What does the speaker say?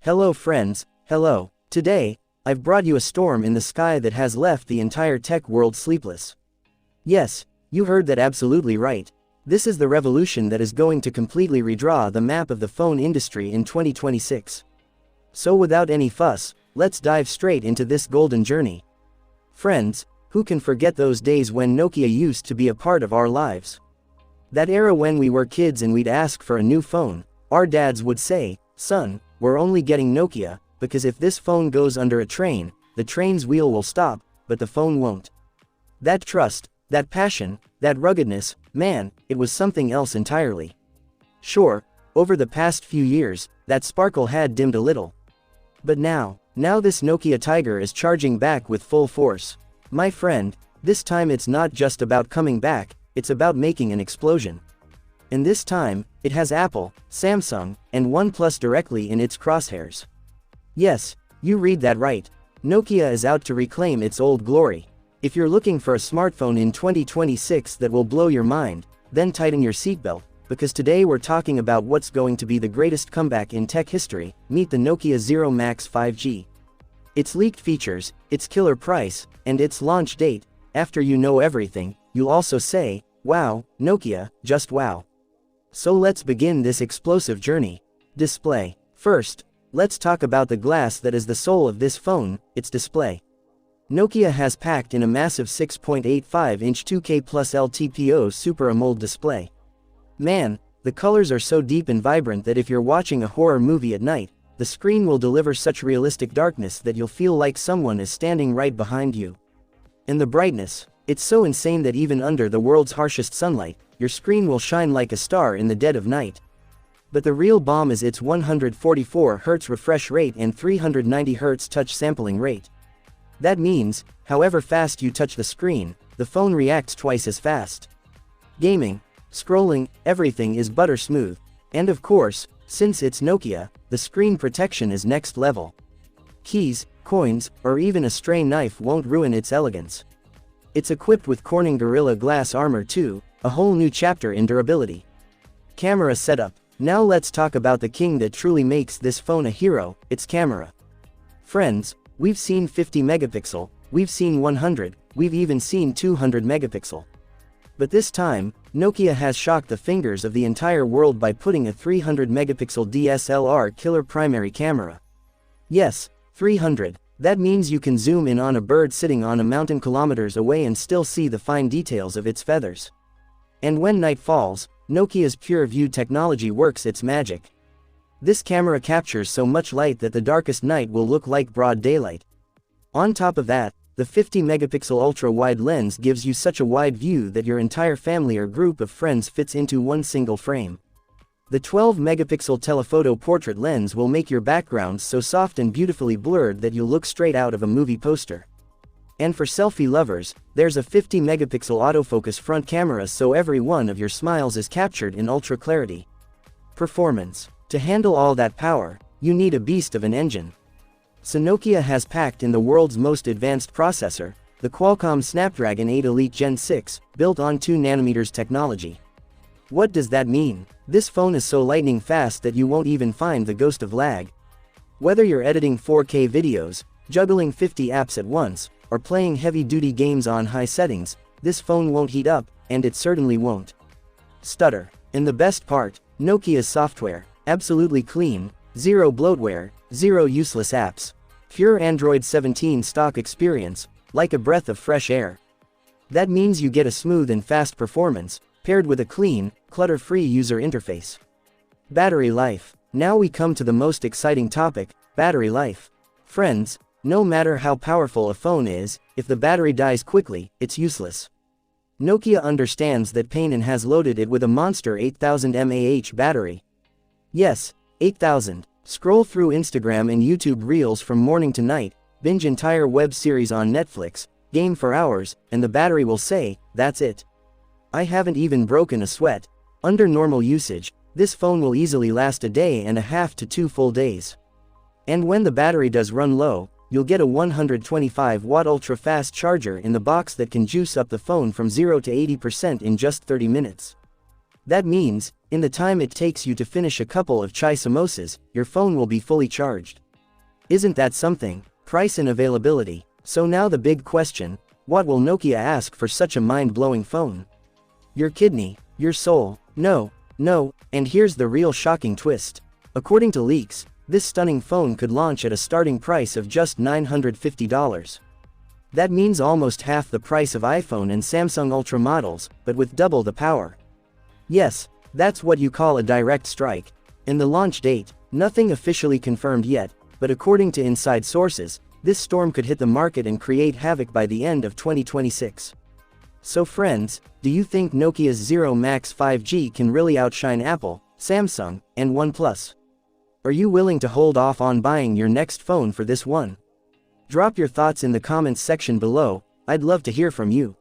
Hello friends, hello. Today, I've brought you a storm in the sky that has left the entire tech world sleepless. Yes, you heard that absolutely right. This is the revolution that is going to completely redraw the map of the phone industry in 2026. So without any fuss, let's dive straight into this golden journey. Friends, who can forget those days when Nokia used to be a part of our lives? That era when we were kids and we'd ask for a new phone, our dads would say, "Son, we're only getting Nokia, because if this phone goes under a train, the train's wheel will stop, but the phone won't." That trust, that passion, that ruggedness, man, it was something else entirely. Sure, over the past few years, that sparkle had dimmed a little. But now this Nokia tiger is charging back with full force. My friend, this time it's not just about coming back, it's about making an explosion. And this time, it has Apple, Samsung, and OnePlus directly in its crosshairs. Yes, you read that right. Nokia is out to reclaim its old glory. If you're looking for a smartphone in 2026 that will blow your mind, then tighten your seatbelt, because today we're talking about what's going to be the greatest comeback in tech history. Meet the Nokia Zero Max 5G. Its leaked features, its killer price, and its launch date. After you know everything, you'll also say, "Wow, Nokia, just wow." So let's begin this explosive journey. Display. First, let's talk about the glass that is the soul of this phone, its display. Nokia has packed in a massive 6.85-inch 2K plus LTPO Super AMOLED display. Man, the colors are so deep and vibrant that if you're watching a horror movie at night, the screen will deliver such realistic darkness that you'll feel like someone is standing right behind you. And the brightness, it's so insane that even under the world's harshest sunlight, your screen will shine like a star in the dead of night. But the real bomb is its 144 Hz refresh rate and 390 Hz touch sampling rate. That means, however fast you touch the screen, the phone reacts twice as fast. Gaming, scrolling, everything is butter smooth. And of course, since it's Nokia, the screen protection is next level. Keys, coins, or even a stray knife won't ruin its elegance. It's equipped with Corning Gorilla Glass Armor 2, a whole new chapter in durability. Camera setup. Now let's talk about the king that truly makes this phone a hero, its camera. Friends, we've seen 50 megapixel, we've seen 100, we've even seen 200 megapixel. But this time, Nokia has shocked the fingers of the entire world by putting a 300 megapixel DSLR killer primary camera. Yes, 300. That means you can zoom in on a bird sitting on a mountain kilometers away and still see the fine details of its feathers. And when night falls, Nokia's Pure View technology works its magic. This camera captures so much light that the darkest night will look like broad daylight. On top of that, the 50 megapixel ultra-wide lens gives you such a wide view that your entire family or group of friends fits into one single frame. The 12 megapixel telephoto portrait lens will make your backgrounds so soft and beautifully blurred that you'll look straight out of a movie poster. And for selfie lovers, there's a 50 megapixel autofocus front camera so every one of your smiles is captured in ultra clarity. Performance. To handle all that power, you need a beast of an engine. So Nokia has packed in the world's most advanced processor, the Qualcomm Snapdragon 8 Elite Gen 6, built on 2nm technology. What does that mean? This phone is so lightning fast that you won't even find the ghost of lag. Whether you're editing 4K videos, juggling 50 apps at once, or playing heavy-duty games on high settings, this phone won't heat up, and it certainly won't stutter. And the best part, Nokia's software, absolutely clean, zero bloatware, zero useless apps. Pure Android 17 stock experience, like a breath of fresh air. That means you get a smooth and fast performance, paired with a clean, clutter-free user interface. Battery life. Now we come to the most exciting topic, battery life. Friends, no matter how powerful a phone is, if the battery dies quickly, it's useless. Nokia understands that pain and has loaded it with a monster 8000 mAh battery. Yes, 8000. Scroll through Instagram and YouTube Reels from morning to night, binge entire web series on Netflix, game for hours, and the battery will say, "That's it. I haven't even broken a sweat." Under normal usage, this phone will easily last a day and a half to 2 full days. And when the battery does run low, you'll get a 125-watt ultra-fast charger in the box that can juice up the phone from 0 to 80% in just 30 minutes. That means, In the time it takes you to finish a couple of chai samosas, your phone will be fully charged. Isn't that something? Price and availability. So now the big question, what will Nokia ask for such a mind-blowing phone? Your kidney, your soul, no, and here's the real shocking twist. According to leaks, this stunning phone could launch at a starting price of just $950. That means almost half the price of iPhone and Samsung Ultra models, but with double the power. Yes, that's what you call a direct strike. And the launch date, nothing officially confirmed yet, but according to inside sources, this storm could hit the market and create havoc by the end of 2026. So friends, do you think Nokia's Zero Max 5G can really outshine Apple, Samsung, and OnePlus? Are you willing to hold off on buying your next phone for this one? Drop your thoughts in the comments section below, I'd love to hear from you.